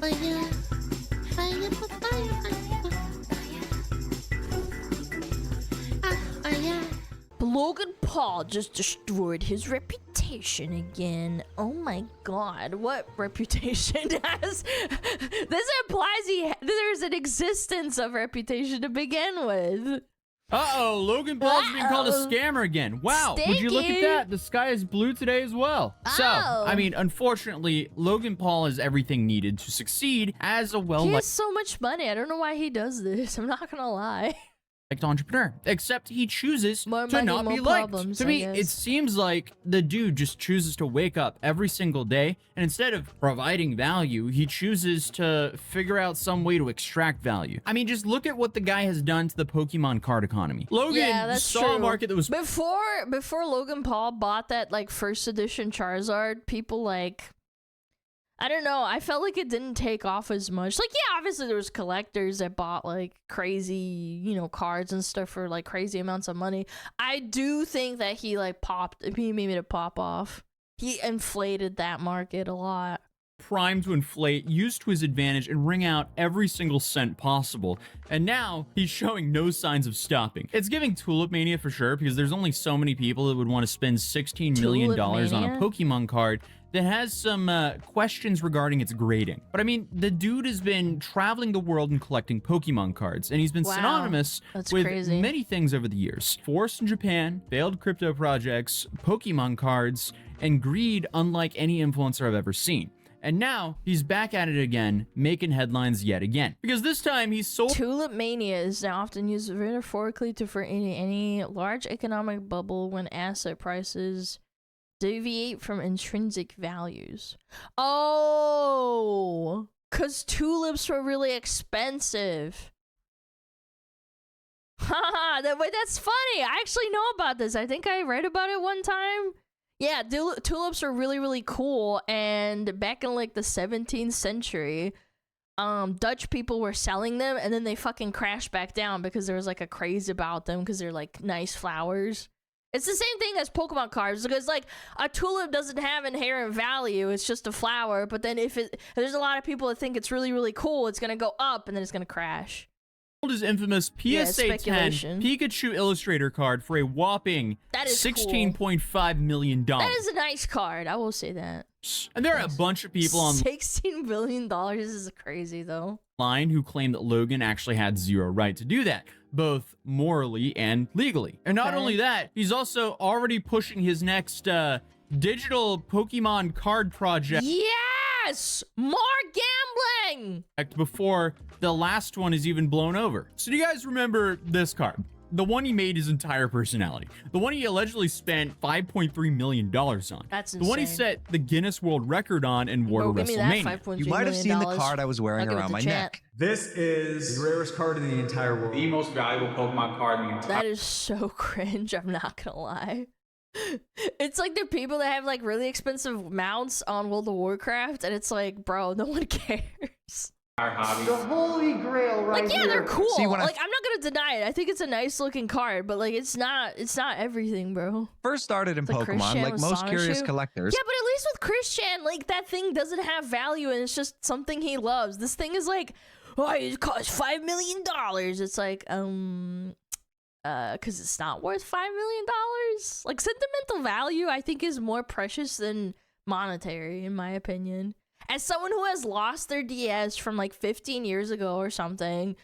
Fire, fire, fire, fire. Logan Paul just destroyed his reputation again. Oh my god, what reputation has? This implies there's an existence of reputation to begin with. Uh-oh, Logan Paul's being called a scammer again. Wow, would you look at that? The sky is blue today as well. So, I mean, unfortunately, Logan Paul has everything needed to succeed as a He has so much money. I don't know why he does this. I'm not gonna lie. Entrepreneur, except he chooses more to money, not more be liked. problems, To me, it seems like the dude just chooses to wake up every single day, and instead of providing value, he chooses to figure out some way to extract value. I mean, just look at what the guy has done to the Pokemon card economy. Logan saw a market that was before Logan Paul bought that like first edition Charizard. People like, I don't know. I felt like it didn't take off as much. Like, yeah, obviously there was collectors that bought like crazy, you know, cards and stuff for like crazy amounts of money. I do think that he like he made it pop off. He inflated that market a lot. Primed to inflate, used to his advantage, and wring out every single cent possible. And now he's showing no signs of stopping. It's giving Tulip Mania for sure, because there's only so many people that would want to spend $16 million on a Pokemon card that has some questions regarding its grading. But I mean, the dude has been traveling the world and collecting Pokemon cards, and he's been synonymous with many things over the years. Force in Japan, failed crypto projects, Pokemon cards, and greed unlike any influencer I've ever seen. And now he's back at it again, making headlines yet again. Because this time he's sold— Tulip Mania is now often used metaphorically to for any large economic bubble when asset prices deviate from intrinsic values. Oh, because tulips were really expensive. Haha, that's funny. I actually know about this. I think I read about it one time. Yeah, tulips are really, really cool. And back in like the 17th century, Dutch people were selling them, and then they fucking crashed back down because there was like a craze about them because they're like nice flowers. It's the same thing as Pokemon cards, because like a tulip doesn't have inherent value, it's just a flower, but then if there's a lot of people that think it's really, really cool, it's gonna go up and then it's gonna crash. His infamous PSA 10 Pikachu Illustrator card for a whopping $16.5 million. That is a nice card, I will say that. And there are a bunch of people on $16 billion is crazy though. Line who claim that Logan actually had zero right to do that, both morally and legally. And not only that, he's also already pushing his next digital Pokemon card project. Yes! More gambling! Before the last one is even blown over. So do you guys remember this card? The one he made his entire personality. The one he allegedly spent $5.3 million on. That's insane. The one he set the Guinness World Record on in War WrestleMania. You might have seen the card I was wearing around my neck. This is the rarest card in the entire world. The most valuable Pokemon card in the entire That is so cringe, I'm not gonna lie. It's like the people that have like really expensive mounts on World of Warcraft, and it's like, bro, no one cares. hobby. The holy grail right like, yeah, here. they're cool. See, like, I'm not gonna deny it. I think it's a nice looking card, but like, it's not everything, bro. First started in Pokemon, like most curious collectors. Yeah, but at least with Christian, like, that thing doesn't have value, and it's just something he loves. This thing is like, oh, it costs $5 million. It's like, because it's not worth $5 million. Like, sentimental value, I think, is more precious than monetary, in my opinion. As someone who has lost their DS from like 15 years ago or something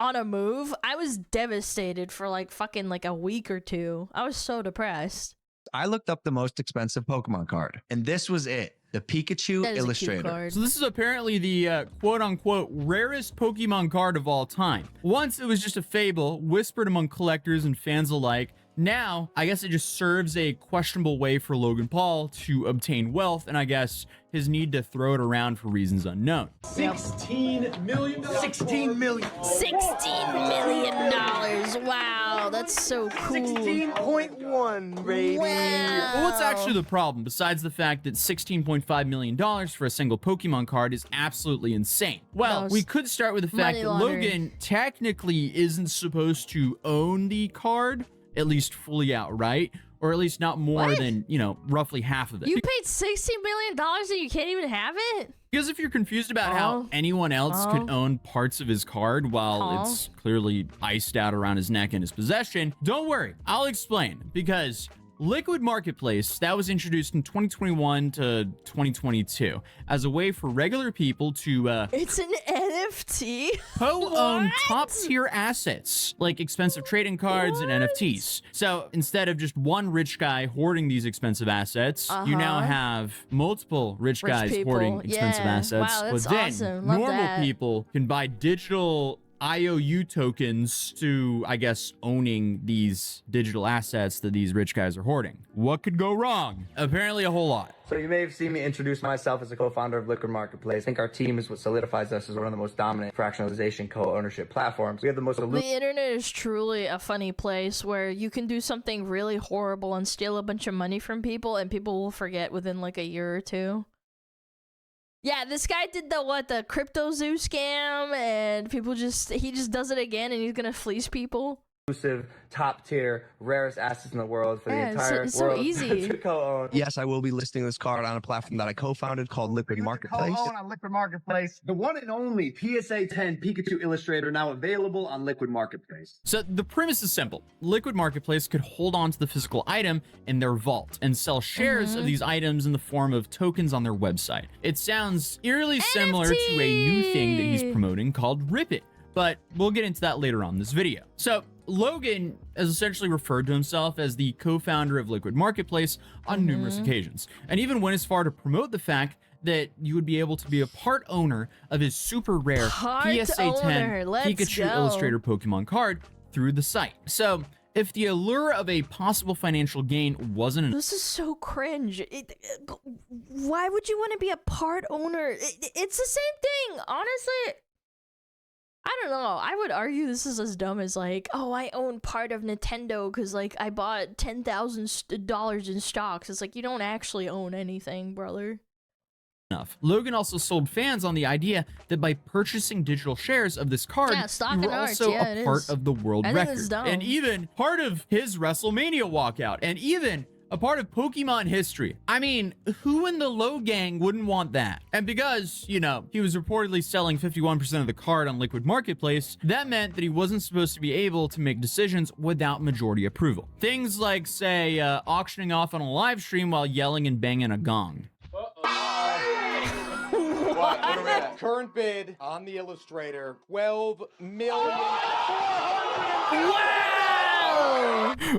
on a move, I was devastated for like fucking like a week or two. I was so depressed. I looked up the most expensive Pokemon card, and this was it. The Pikachu Illustrator. So this is apparently the quote-unquote rarest Pokemon card of all time. Once it was just a fable, whispered among collectors and fans alike. Now, I guess it just serves a questionable way for Logan Paul to obtain wealth, and I guess his need to throw it around for reasons unknown. $16 million. $16 million. $16 million. Wow, that's so cool. 16.1, baby. Wow. Well, what's actually the problem, besides the fact that $16.5 million for a single Pokemon card is absolutely insane? Well, we could start with the fact that Logan technically isn't supposed to own the card, at least fully outright, or at least not more than, you know, roughly half of it. You paid $16 million and you can't even have it? Because if you're confused about how anyone else could own parts of his card while it's clearly iced out around his neck in his possession, don't worry, I'll explain. Because Liquid Marketplace, that was introduced in 2021 to 2022 as a way for regular people to it's an NFT. co-own top tier assets like expensive trading cards and NFTs. So instead of just one rich guy hoarding these expensive assets, you now have multiple rich guys people. hoarding expensive assets. Wow, that's but then awesome. Love normal that. people can buy digital IOU tokens to, I guess, owning these digital assets that these rich guys are hoarding. What could go wrong? Apparently a whole lot. So you may have seen me introduce myself as a co-founder of Liquid Marketplace. I think our team is what solidifies us as one of the most dominant fractionalization co-ownership platforms. We have the most The internet is truly a funny place where you can do something really horrible and steal a bunch of money from people, and people will forget within like a year or two. Yeah, this guy did the crypto zoo scam, and he just does it again, and he's gonna fleece people. exclusive, top tier, rarest assets in the world for the entire it's so world easy. to co-own. Yes, I will be listing this card on a platform that I co-founded called Liquid Marketplace. Co-own on Liquid Marketplace. The one and only PSA 10 Pikachu Illustrator now available on Liquid Marketplace. So the premise is simple. Liquid Marketplace could hold on to the physical item in their vault and sell shares of these items in the form of tokens on their website. It sounds eerily similar to a new thing that he's promoting called Rip It, but we'll get into that later on in this video. So Logan has essentially referred to himself as the co-founder of Liquid Marketplace on numerous occasions, and even went as far to promote the fact that you would be able to be a part owner of his super rare PSA 10 Pikachu Illustrator Pokemon card through the site. So if the allure of a possible financial gain wasn't enough, This is so cringe. Why would you want to be a part owner? It's the same thing, honestly. I don't know. I would argue this is as dumb as like, oh, I own part of Nintendo because like I bought $10,000 in stocks. It's like you don't actually own anything, brother. Logan also sold fans on the idea that by purchasing digital shares of this card, you were also a part of the world record, and even part of his WrestleMania walkout, and even a part of Pokemon history. I mean, who in the Low gang wouldn't want that? And because, you know, he was reportedly selling 51% of the card on Liquid Marketplace, that meant that he wasn't supposed to be able to make decisions without majority approval. Things like, say, auctioning off on a live stream while yelling and banging a gong. What are we at? Current bid on the Illustrator, 12 million. Wow!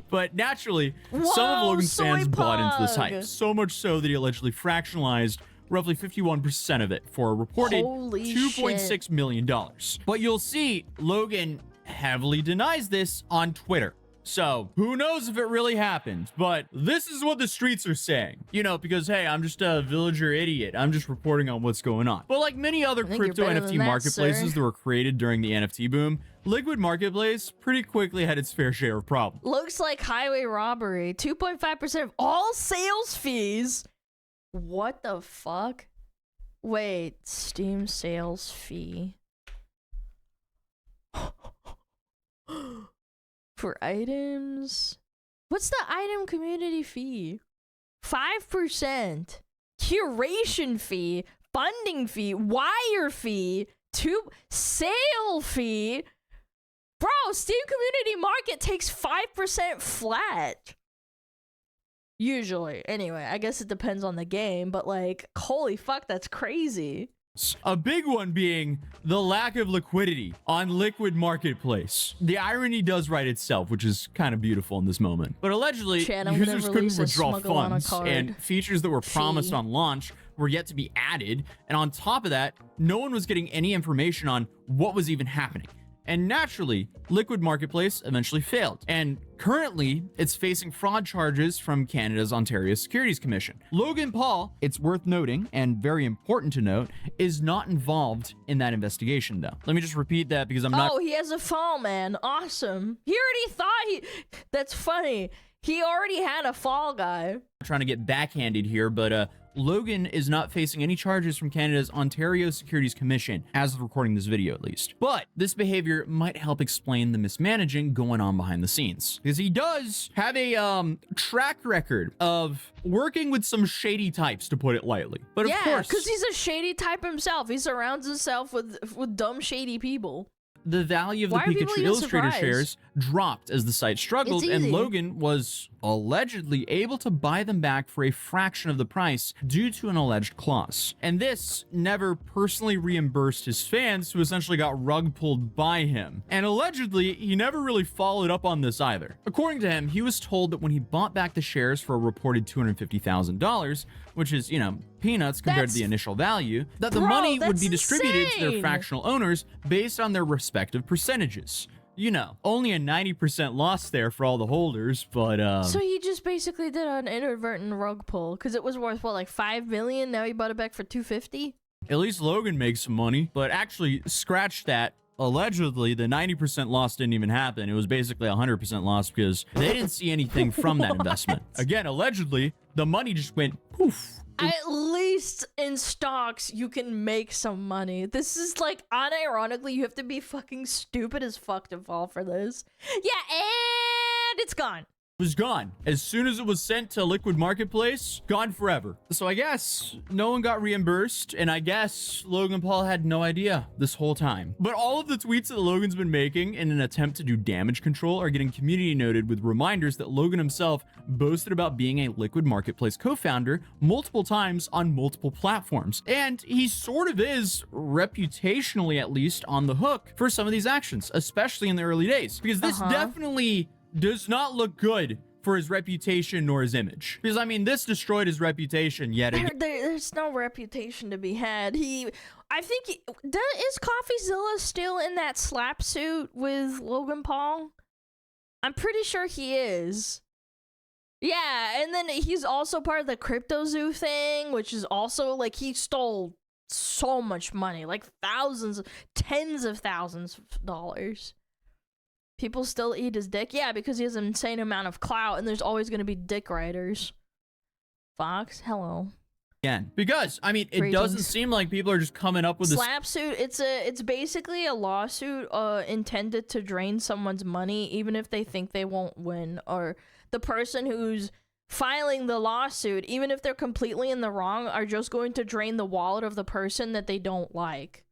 But naturally, some of Logan's fans bought into this hype, so much so that he allegedly fractionalized roughly 51% of it for a reported $2.6 million. But you'll see Logan heavily denies this on Twitter. So who knows if it really happened, but this is what the streets are saying, you know, because, hey, I'm just a villager idiot. I'm just reporting on what's going on. But like many other crypto NFT marketplaces that were created during the NFT boom, Liquid Marketplace pretty quickly had its fair share of problems. Looks like highway robbery. 2.5% of all sales fees. What the fuck? Wait, Steam sales fee. For items, what's the item community fee? 5%. Curation fee, funding fee, wire fee, sale fee. Bro, Steam Community Market takes 5% flat. Usually. Anyway, I guess it depends on the game, but like, holy fuck, that's crazy. A big one being the lack of liquidity on Liquid Marketplace. The irony does write itself, which is kind of beautiful in this moment. But allegedly, users couldn't withdraw funds, and features that were promised on launch were yet to be added. And on top of that, no one was getting any information on what was even happening. And naturally, Liquid Marketplace eventually failed. And currently, it's facing fraud charges from Canada's Ontario Securities Commission. Logan Paul, it's worth noting, and very important to note, is not involved in that investigation, though. Let me just repeat that because I'm not— Oh, he has a fall, man. Awesome. He already thought That's funny. He already had a fall guy. trying to get backhanded here, but Logan is not facing any charges from Canada's Ontario Securities Commission, as of recording this video at least. But this behavior might help explain the mismanaging going on behind the scenes, because he does have a track record of working with some shady types, to put it lightly. But of course, because he's a shady type himself. He surrounds himself with dumb, shady people. The value of the Pikachu Illustrator shares dropped as the site struggled, and Logan was allegedly able to buy them back for a fraction of the price due to an alleged clause. And this never personally reimbursed his fans, who essentially got rug pulled by him. And allegedly, he never really followed up on this either. According to him, he was told that when he bought back the shares for a reported $250,000, which is, you know, peanuts compared to the initial value, that the money would be distributed to their fractional owners based on their respective percentages. You know, only a 90% loss there for all the holders, but So he just basically did an inadvertent rug pull, because it was worth, what, like $5 million? Now he bought it back for $250? At least Logan makes some money, but actually, scratch that. Allegedly, the 90% loss didn't even happen. It was basically 100% loss because they didn't see anything from that investment. Again, allegedly, the money just went poof. At least in stocks, you can make some money. This is like, unironically, you have to be fucking stupid as fuck to fall for this. Yeah, and it's gone. It was gone. As soon as it was sent to Liquid Marketplace, gone forever. So I guess no one got reimbursed, and I guess Logan Paul had no idea this whole time. But all of the tweets that Logan's been making in an attempt to do damage control are getting community noted with reminders that Logan himself boasted about being a Liquid Marketplace co-founder multiple times on multiple platforms. And he sort of is, reputationally at least, on the hook for some of these actions, especially in the early days. Because this definitely does not look good for his reputation nor his image. Because, I mean, this destroyed his reputation yet again. There's no reputation to be had. I think, is CoffeeZilla still in that slap suit with Logan Paul? I'm pretty sure he is. Yeah, and then he's also part of the CryptoZoo thing, which is also, like, he stole so much money, like thousands, tens of thousands of dollars. People still eat his dick? Yeah, because he has an insane amount of clout, and there's always going to be dick riders. Fox, hello. Again, because, I mean, it doesn't seem like people are just coming up with this. Slap suit, it's basically a lawsuit intended to drain someone's money, even if they think they won't win, or the person who's filing the lawsuit, even if they're completely in the wrong, are just going to drain the wallet of the person that they don't like.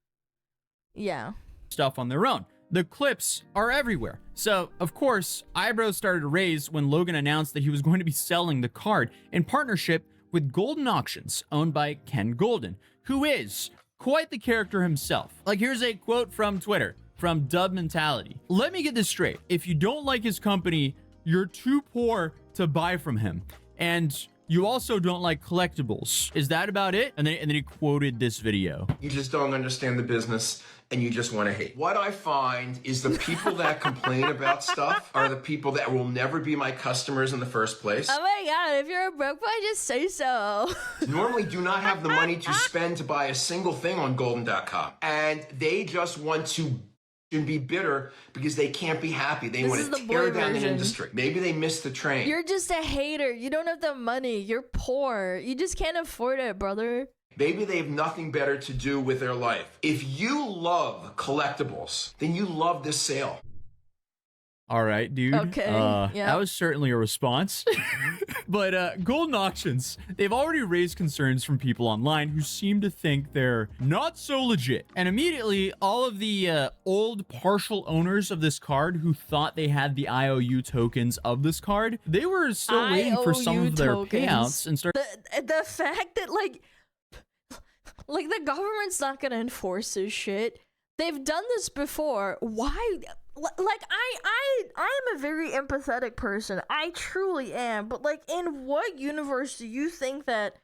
Yeah. Stuff on their own. The clips are everywhere. So, of course, eyebrows started to raise when Logan announced that he was going to be selling the card in partnership with Golden Auctions, owned by Ken Golden, who is quite the character himself. Like, here's a quote from Twitter, from Dub Mentality. Let me get this straight. If you don't like his company, you're too poor to buy from him. And you also don't like collectibles. Is that about it? And then he quoted this video. You just don't understand the business and you just want to hate. What I find is the people that complain about stuff are the people that will never be my customers in the first place. Oh my god, if you're a broke boy, just say so. Normally do not have the money to spend to buy a single thing on golden.com. And they just want to be bitter because they can't be happy. They want to tear down the industry. Maybe they missed the train. You're just a hater. You don't have the money. You're poor. You just can't afford it, brother. Maybe they have nothing better to do with their life. If you love collectibles, then you love this sale. All right, dude. Okay. That was certainly a response. But Golden Auctions, they've already raised concerns from people online who seem to think they're not so legit. And immediately, all of the old partial owners of this card who thought they had the IOU tokens of this card, they were still waiting for some of their payouts and start. The fact that like the government's not gonna enforce this shit. They've done this before. Why? Like, I'm a very empathetic person. I truly am. But, like, in what universe do you think that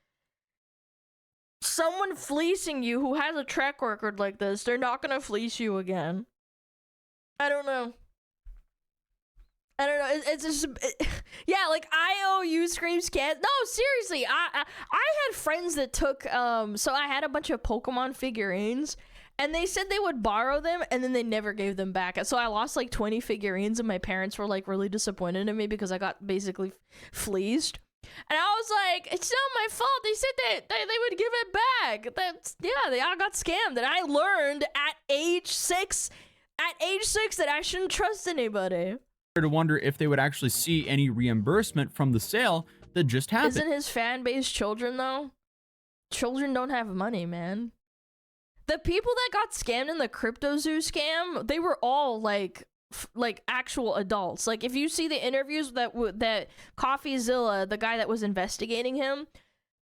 someone fleecing you who has a track record like this, they're not gonna fleece you again? I don't know. It's just, yeah, like, IOU screams can't. No, seriously, I had friends that took, so I had a bunch of Pokemon figurines. And they said they would borrow them, and then they never gave them back. So I lost like 20 figurines, and my parents were like really disappointed in me because I got basically fleeced. And I was like, it's not my fault. They said that they would give it back. They all got scammed. And I learned at age 6 that I shouldn't trust anybody. To wonder if they would actually see any reimbursement from the sale that just happened. Isn't his fan base children, though? Children don't have money, man. The people that got scammed in the CryptoZoo scam, they were all like actual adults. Like, if you see the interviews that CoffeeZilla, the guy that was investigating him,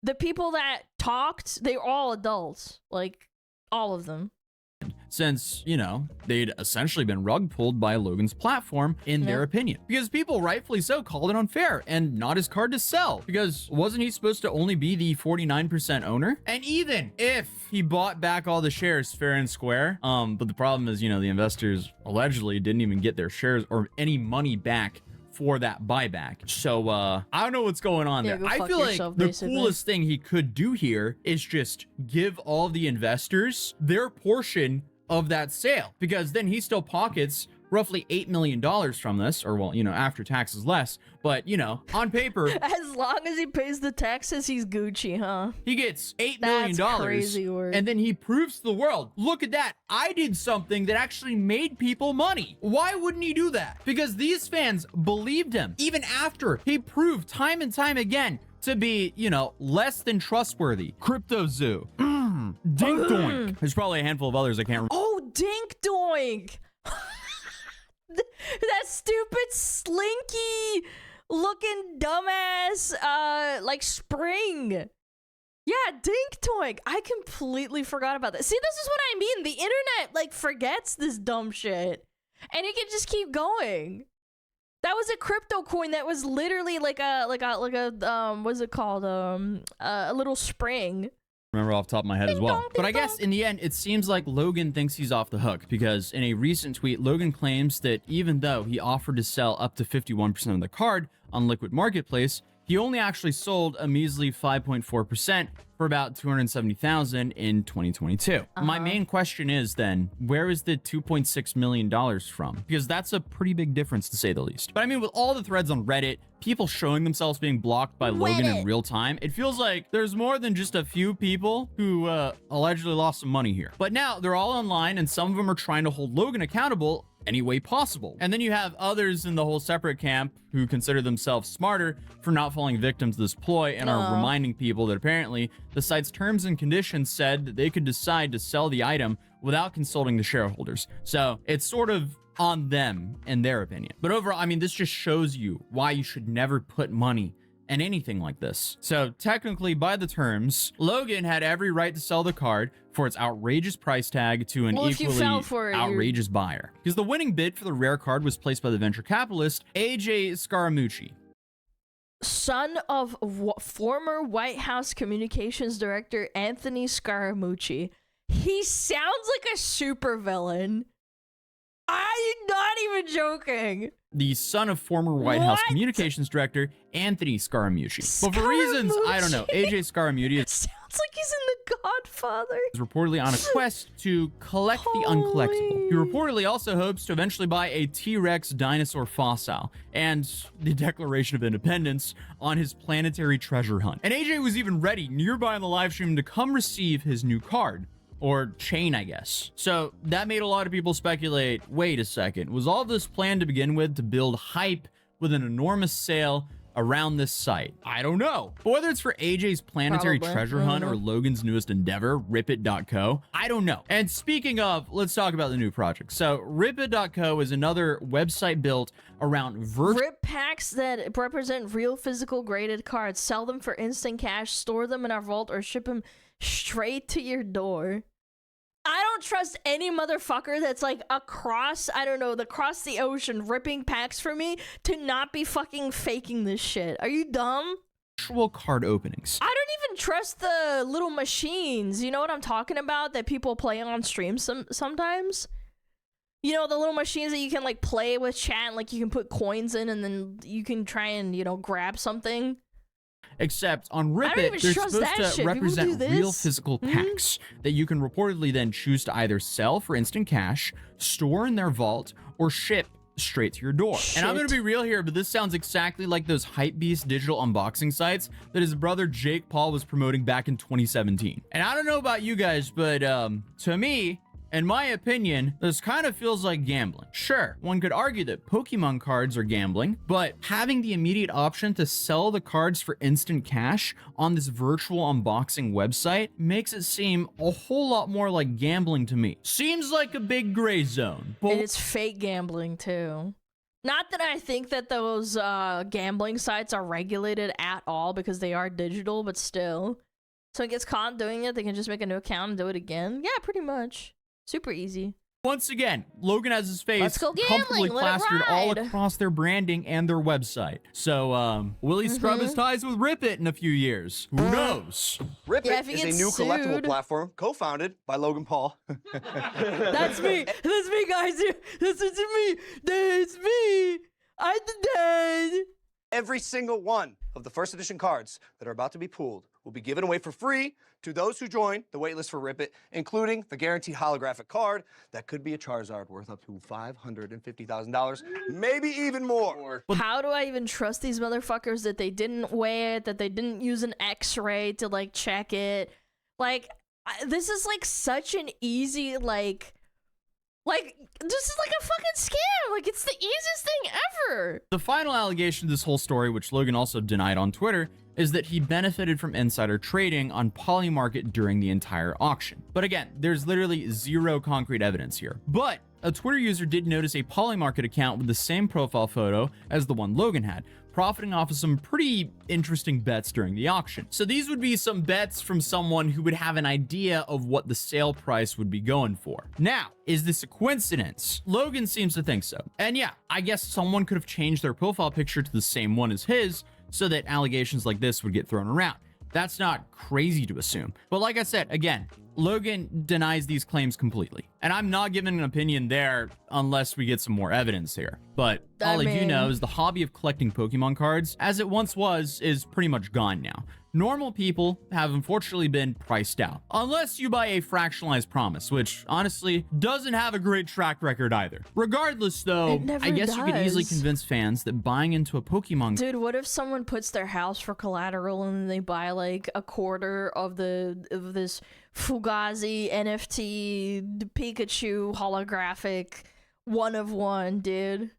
the people that talked, they were all adults. Like, all of them. Since, you know, they'd essentially been rug pulled by Logan's platform, in their opinion. Because people, rightfully so, called it unfair and not his card to sell. Because wasn't he supposed to only be the 49% owner? And even if he bought back all the shares fair and square, but the problem is, you know, the investors allegedly didn't even get their shares or any money back for that buyback. So I don't know what's going on there. I feel like the coolest thing he could do here is just give all the investors their portion of that sale, because then he still pockets roughly $8 million from this, or, well, you know, after taxes less, but, you know, on paper, as long as he pays the taxes, he's Gucci, huh? He gets $8 million, crazy work. And then he proves to the world, look at that, I did something that actually made people money. Why wouldn't he do that? Because these fans believed him, even after he proved time and time again to be, you know, less than trustworthy. CryptoZoo. Dink Doink. There's probably a handful of others I can't remember. Oh, Dink Doink. That stupid slinky looking dumbass like spring. Yeah, Dink Doink. I completely forgot about that. See, this is what I mean. The internet like forgets this dumb shit, and it can just keep going. That was a crypto coin that was literally like a what's it called? A little spring. Remember off the top of my head as well. But I guess in the end, it seems like Logan thinks he's off the hook, because in a recent tweet, Logan claims that even though he offered to sell up to 51% of the card on Liquid Marketplace, he only actually sold a measly 5.4% for about $270,000 in 2022. My main question is then, where is the $2.6 million from? Because that's a pretty big difference, to say the least. But I mean, with all the threads on Reddit, people showing themselves being blocked by Logan in real time, it feels like there's more than just a few people who allegedly lost some money here. But now they're all online, and some of them are trying to hold Logan accountable any way possible. And then you have others in the whole separate camp who consider themselves smarter for not falling victim to this ploy and are reminding people that apparently the site's terms and conditions said that they could decide to sell the item without consulting the shareholders. So it's sort of on them in their opinion. But overall, I mean, this just shows you why you should never put money in anything like this. So technically, by the terms, Logan had every right to sell the card for its outrageous price tag to an equally outrageous buyer. Because the winning bid for the rare card was placed by the venture capitalist AJ Scaramucci, son of former White House communications director Anthony Scaramucci. He sounds like a supervillain. I'm not even joking. The son of former White House communications director Anthony Scaramucci. But for reasons I don't know, AJ Scaramucci sounds like he's in The Godfather. Is reportedly on a quest to collect the uncollectible. He reportedly also hopes to eventually buy a T-Rex dinosaur fossil and the Declaration of Independence on his planetary treasure hunt. And AJ was even ready nearby on the live stream to come receive his new card. Or chain, I guess. So that made a lot of people speculate, wait a second, was all this planned to begin with to build hype with an enormous sale around this site? I don't know. But whether it's for AJ's planetary treasure hunt or Logan's newest endeavor, ripit.co, I don't know. And speaking of, let's talk about the new project. So ripit.co is another website built around rip packs that represent real physical graded cards. Sell them for instant cash, store them in our vault, or ship them straight to your door. I don't trust any motherfucker that's like across, I don't know, across the ocean ripping packs for me to not be fucking faking this shit. Are you dumb? Actual card openings. I don't even trust the little machines. You know what I'm talking about? That people play on stream sometimes. You know, the little machines that you can like play with chat, like you can put coins in and then you can try and, you know, grab something. Except on Ripit, they're supposed to represent real physical packs that you can reportedly then choose to either sell for instant cash, store in their vault, or ship straight to your door. And I'm gonna be real here, but this sounds exactly like those hypebeast digital unboxing sites that his brother Jake Paul was promoting back in 2017. And I don't know about you guys, but to me, in my opinion, this kind of feels like gambling. Sure, one could argue that Pokemon cards are gambling, but having the immediate option to sell the cards for instant cash on this virtual unboxing website makes it seem a whole lot more like gambling to me. Seems like a big gray zone. But and it's fake gambling too. Not that I think that those gambling sites are regulated at all because they are digital, but still. So it gets caught doing it, they can just make a new account and do it again. Yeah, pretty much. Super easy. Once again, Logan has his face comfortably plastered all across their branding and their website. So, will he scrub his ties with Rip It in a few years? Who knows? Rip It is a new collectible platform co-founded by Logan Paul. That's me. That's me, guys. That's me. That's me. I did that. Every single one of the first edition cards that are about to be pooled will be given away for free to those who join the waitlist for Rip It, including the guaranteed holographic card that could be a Charizard worth up to $550,000, maybe even more. How do I even trust these motherfuckers that they didn't weigh it, that they didn't use an X-ray to like check it? Like, this is like such an easy this is like a fucking scam. Like, it's the easiest thing ever. The final allegation of this whole story, which Logan also denied on Twitter, is that he benefited from insider trading on Polymarket during the entire auction. But again, there's literally zero concrete evidence here. But a Twitter user did notice a Polymarket account with the same profile photo as the one Logan had, profiting off of some pretty interesting bets during the auction. So these would be some bets from someone who would have an idea of what the sale price would be going for. Now, is this a coincidence? Logan seems to think so. And yeah, I guess someone could have changed their profile picture to the same one as his so that allegations like this would get thrown around. That's not crazy to assume. But like I said, again, Logan denies these claims completely. And I'm not giving an opinion there unless we get some more evidence here. But all I do know is the hobby of collecting Pokemon cards, as it once was, is pretty much gone now. Normal people have unfortunately been priced out. Unless you buy a fractionalized promise, which honestly doesn't have a great track record either. Regardless though, I guess you could easily convince fans that buying into a Pokemon... Dude, what if someone puts their house for collateral and they buy like a quarter of this Fugazi NFT Pikachu holographic 1 of 1, dude?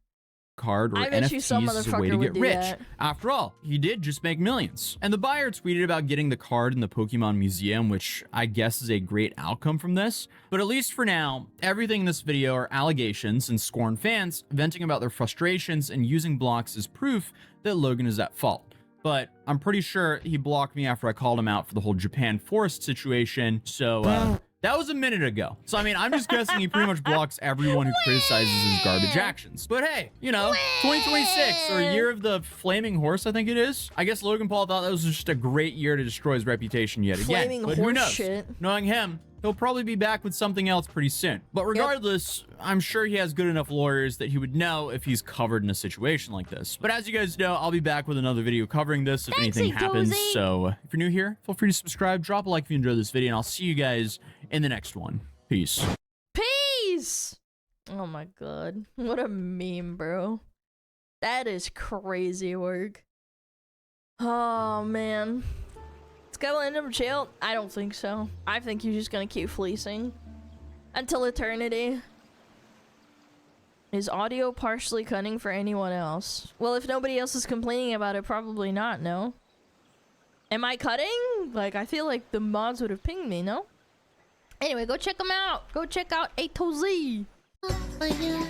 Card or NFTs is a way to get rich. After all, he did just make millions. And the buyer tweeted about getting the card in the Pokemon Museum, which I guess is a great outcome from this. But at least for now, everything in this video are allegations and scorn fans venting about their frustrations and using blocks as proof that Logan is at fault. But I'm pretty sure he blocked me after I called him out for the whole Japan forest situation, so that was a minute ago. So, I mean, I'm just guessing he pretty much blocks everyone who criticizes his garbage actions. But hey, you know, 2026, or year of the flaming horse, I think it is. I guess Logan Paul thought that was just a great year to destroy his reputation yet again. But who knows? Knowing him, he'll probably be back with something else pretty soon. But regardless, I'm sure he has good enough lawyers that he would know if he's covered in a situation like this. But as you guys know, I'll be back with another video covering this if anything happens. So if you're new here, feel free to subscribe, drop a like if you enjoyed this video, and I'll see you guys in the next one. Peace. Peace! Oh my god. What a meme, bro. That is crazy work. Oh, man. Guy will end up in jail? I don't think so. I think he's just gonna keep fleecing until eternity. Is audio partially cutting for anyone else? Well, if nobody else is complaining about it, probably not, no? Am I cutting? Like, I feel like the mods would have pinged me, no? Anyway, go check them out. Go check out A to Z. Oh, yeah.